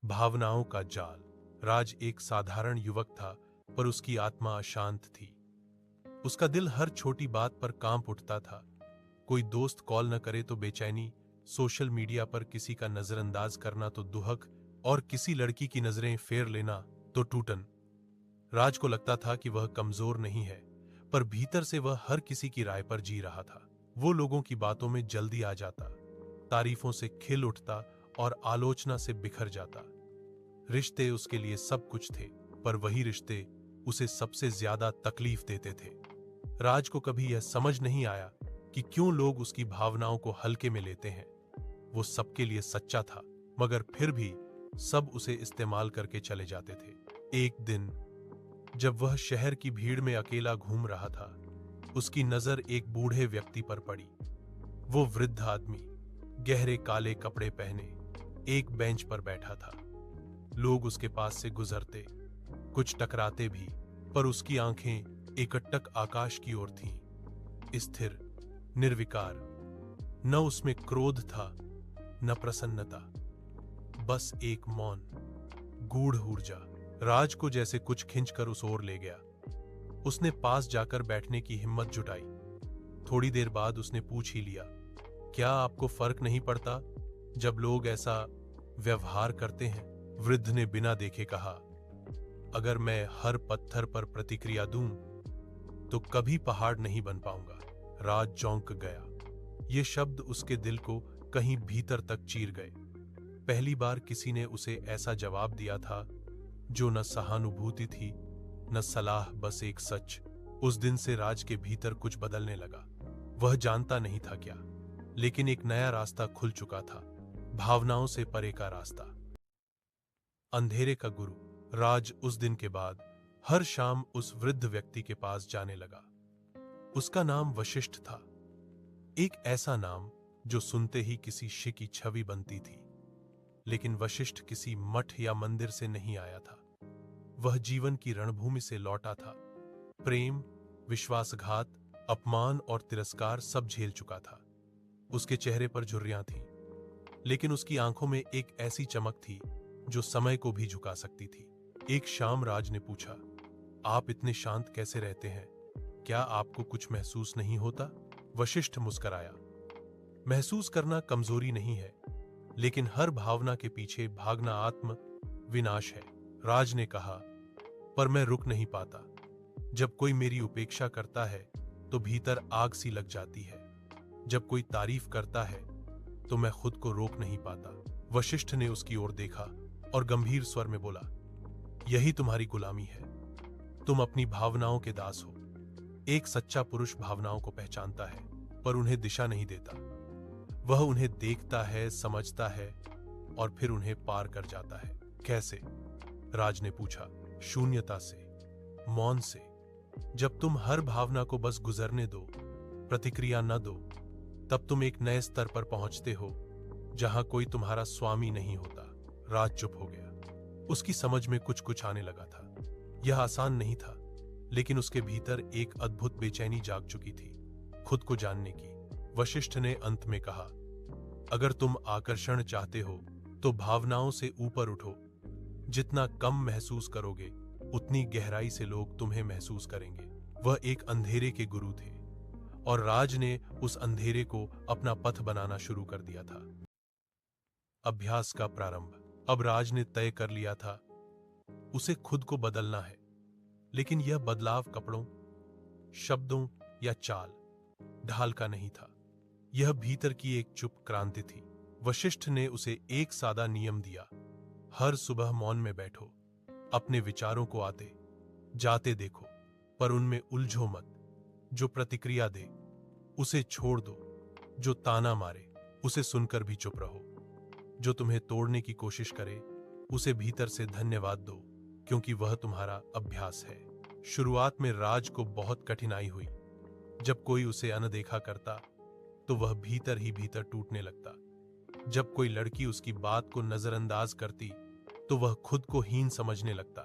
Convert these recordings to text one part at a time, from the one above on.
भावनाओं का जाल। राज एक साधारण युवक था, पर उसकी आत्मा अशांत थी। उसका दिल हर छोटी बात पर कांप उठता था। कोई दोस्त कॉल न करे तो बेचैनी, सोशल मीडिया पर किसी का नजरअंदाज करना तो दुहक, और किसी लड़की की नजरें फेर लेना तो टूटन। राज को लगता था कि वह कमजोर नहीं है, पर भीतर से वह हर किसी की राय पर जी रहा था। वो लोगों की बातों में जल्दी आ जाता, तारीफों से खिल उठता और आलोचना से बिखर जाता। रिश्ते उसके लिए सब कुछ थे, पर वही रिश्ते उसे सबसे ज्यादा तकलीफ देते थे। राज को कभी यह समझ नहीं आया कि क्यों लोग उसकी भावनाओं को हल्के में लेते हैं। वो सबके लिए सच्चा था, मगर फिर भी सब उसे इस्तेमाल करके चले जाते थे। एक दिन जब वह शहर की भीड़ में अकेला घूम रहा था, उसकी नजर एक बूढ़े व्यक्ति पर पड़ी। वो वृद्ध आदमी गहरे काले कपड़े पहने एक बेंच पर बैठा था। लोग उसके पास से गुजरते, कुछ टकराते भी, पर उसकी आंखें एकटक आकाश की ओर थीं, स्थिर, निर्विकार। न उसमें क्रोध था, न प्रसन्नता, बस एक मौन, गूढ़ ऊर्जा। राज को जैसे कुछ खींचकर उस ओर ले गया। उसने पास जाकर बैठने की हिम्मत जुटाई। थोड़ी देर बाद उसने पूछ ही लिया, क्या आपको फर्क नहीं पड़ता जब लोग ऐसा व्यवहार करते हैं? वृद्ध ने बिना देखे कहा, अगर मैं हर पत्थर पर प्रतिक्रिया दूं तो कभी पहाड़ नहीं बन पाऊंगा। राज चौंक गया। ये शब्द उसके दिल को कहीं भीतर तक चीर गए। पहली बार किसी ने उसे ऐसा जवाब दिया था, जो न सहानुभूति थी न सलाह, बस एक सच। उस दिन से राज के भीतर कुछ बदलने लगा। वह जानता नहीं था क्या, लेकिन एक नया रास्ता खुल चुका था, भावनाओं से परे का रास्ता। अंधेरे का गुरु। राज उस दिन के बाद हर शाम उस वृद्ध व्यक्ति के पास जाने लगा। उसका नाम वशिष्ठ था, एक ऐसा नाम जो सुनते ही किसी ऋषि की छवि बनती थी। लेकिन वशिष्ठ किसी मठ या मंदिर से नहीं आया था। वह जीवन की रणभूमि से लौटा था। प्रेम, विश्वासघात, अपमान और तिरस्कार सब झेल चुका था। उसके चेहरे पर झुर्रियां थीं, लेकिन उसकी आंखों में एक ऐसी चमक थी जो समय को भी झुका सकती थी। एक शाम राज ने पूछा, आप इतने शांत कैसे रहते हैं? क्या आपको कुछ महसूस नहीं होता? वशिष्ठ मुस्कुराया, महसूस करना कमजोरी नहीं है, लेकिन हर भावना के पीछे भागना आत्म विनाश है। राज ने कहा, पर मैं रुक नहीं पाता। जब कोई मेरी उपेक्षा करता है तो भीतर आग सी लग जाती है। जब कोई तारीफ करता है तो मैं खुद को रोक नहीं पाता। वशिष्ठ ने उसकी ओर देखा और गंभीर स्वर में बोला, यही तुम्हारी गुलामी है। तुम अपनी भावनाओं के दास हो। एक सच्चा पुरुष भावनाओं को पहचानता है, पर उन्हें दिशा नहीं देता। वह उन्हें देखता है, समझता है और फिर उन्हें पार कर जाता है। कैसे? राज ने पूछा। शून्यता से, मौन से। जब तुम हर भावना को बस गुजरने दो, प्रतिक्रिया न दो, तब तुम एक नए स्तर पर पहुंचते हो जहां कोई तुम्हारा स्वामी नहीं होता। राज चुप हो गया। उसकी समझ में कुछ कुछ आने लगा था। यह आसान नहीं था, लेकिन उसके भीतर एक अद्भुत बेचैनी जाग चुकी थी, खुद को जानने की। वशिष्ठ ने अंत में कहा, अगर तुम आकर्षण चाहते हो तो भावनाओं से ऊपर उठो। जितना कम महसूस करोगे, उतनी गहराई से लोग तुम्हें महसूस करेंगे। वह एक अंधेरे के गुरु थे, और राज ने उस अंधेरे को अपना पथ बनाना शुरू कर दिया था। अभ्यास का प्रारंभ। अब राज ने तय कर लिया था, उसे खुद को बदलना है। लेकिन यह बदलाव कपड़ों, शब्दों या चाल ढाल का नहीं था। यह भीतर की एक चुप क्रांति थी। वशिष्ठ ने उसे एक सादा नियम दिया, हर सुबह मौन में बैठो, अपने विचारों को आते जाते देखो, पर उनमें उलझो मत। जो प्रतिक्रिया दे उसे छोड़ दो, जो ताना मारे उसे सुनकर भी चुप रहो, जो तुम्हें तोड़ने की कोशिश करे उसे भीतर से धन्यवाद दो, क्योंकि वह तुम्हारा अभ्यास है। शुरुआत में राज को बहुत कठिनाई हुई। जब कोई उसे अनदेखा करता तो वह भीतर ही भीतर टूटने लगता। जब कोई लड़की उसकी बात को नजरअंदाज करती तो वह खुद को हीन समझने लगता।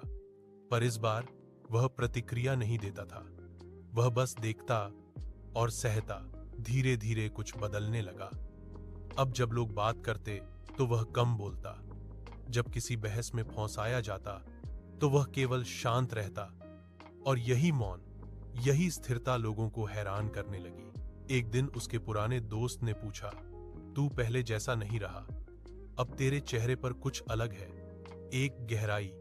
पर इस बार वह प्रतिक्रिया नहीं देता था, वह बस देखता और सहता। धीरे धीरे कुछ बदलने लगा। अब जब लोग बात करते तो वह कम बोलता, जब किसी बहस में फंसाया जाता तो वह केवल शांत रहता, और यही मौन, यही स्थिरता लोगों को हैरान करने लगी। एक दिन उसके पुराने दोस्त ने पूछा, तू पहले जैसा नहीं रहा, अब तेरे चेहरे पर कुछ अलग है, एक गहराई,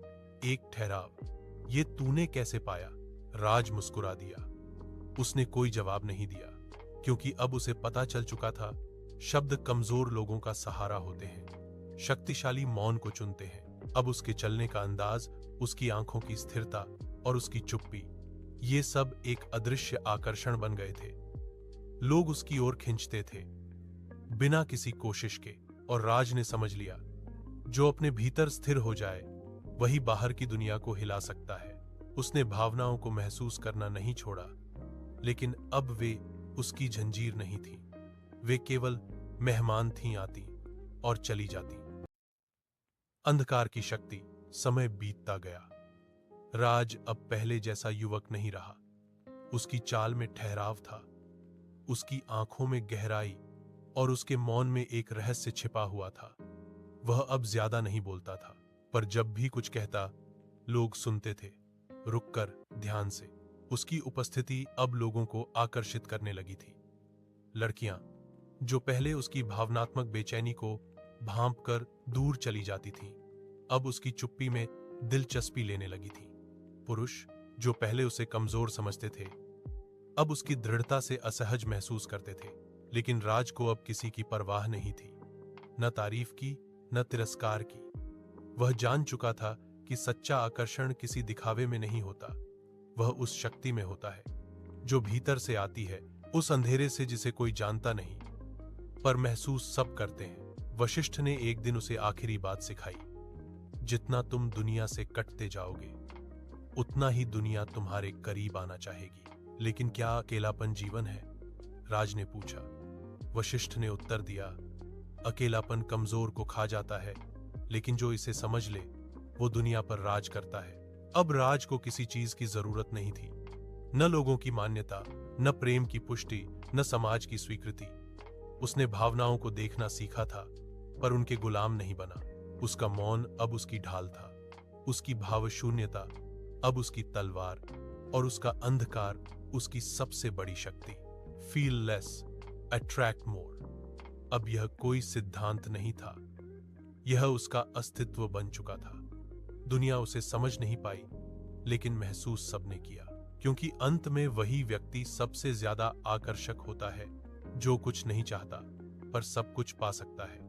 एक ठहराव। ये तूने कैसे पाया? राज मुस्कुरा दिया। उसने कोई जवाब नहीं दिया, क्योंकि अब उसे पता चल चुका था, शब्द कमजोर लोगों का सहारा होते हैं, शक्तिशाली मौन को चुनते हैं। अब उसके चलने का अंदाज, उसकी आंखों की स्थिरता और उसकी चुप्पी, ये सब एक अदृश्य आकर्षण बन गए थे। लोग उसकी ओर खींचते थे बिना किसी कोशिश के, और राज ने समझ लिया, जो अपने भीतर स्थिर हो जाए वही बाहर की दुनिया को हिला सकता है। उसने भावनाओं को महसूस करना नहीं छोड़ा, लेकिन अब वे उसकी जंजीर नहीं थी, वे केवल मेहमान थीं, आती और चली जाती। अंधकार की शक्ति। समय बीतता गया। राज अब पहले जैसा युवक नहीं रहा। उसकी चाल में ठहराव था, उसकी आंखों में गहराई, और उसके मौन में एक रहस्य छिपा हुआ था। वह अब ज्यादा नहीं बोलता था, पर जब भी कुछ कहता, लोग सुनते थे, रुककर, ध्यान से। उसकी उपस्थिति अब लोगों को आकर्षित करने लगी थी। लड़कियां, जो पहले उसकी भावनात्मक बेचैनी को भांपकर दूर चली जाती थीं, अब उसकी चुप्पी में दिलचस्पी लेने लगी थीं। पुरुष, जो पहले उसे कमजोर समझते थे, अब उसकी दृढ़ता से असहज महसूस करते थे। लेकिन राज को अब किसी की परवाह नहीं थी, न तारीफ की, न तिरस्कार की। वह जान चुका था कि सच्चा आकर्षण किसी दिखावे में नहीं होता, वह उस शक्ति में होता है जो भीतर से आती है, उस अंधेरे से जिसे कोई जानता नहीं, पर महसूस सब करते हैं। वशिष्ठ ने एक दिन उसे आखिरी बात सिखाई, जितना तुम दुनिया से कटते जाओगे, उतना ही दुनिया तुम्हारे करीब आना चाहेगी। लेकिन क्या अकेलापन जीवन है? राज ने पूछा। वशिष्ठ ने उत्तर दिया, अकेलापन कमजोर को खा जाता है, लेकिन जो इसे समझ ले वो दुनिया पर राज करता है। अब राज को किसी चीज की जरूरत नहीं थी, न लोगों की मान्यता, न प्रेम की पुष्टि, न समाज की स्वीकृति। उसने भावनाओं को देखना सीखा था, पर उनके गुलाम नहीं बना। उसका मौन अब उसकी ढाल था, उसकी भावशून्यता अब उसकी तलवार, और उसका अंधकार उसकी सबसे बड़ी शक्ति। Feel less, attract more. अब यह कोई सिद्धांत नहीं था, यह उसका अस्तित्व बन चुका था। दुनिया उसे समझ नहीं पाई, लेकिन महसूस सबने किया, क्योंकि अंत में वही व्यक्ति सबसे ज्यादा आकर्षक होता है, जो कुछ नहीं चाहता पर सब कुछ पा सकता है।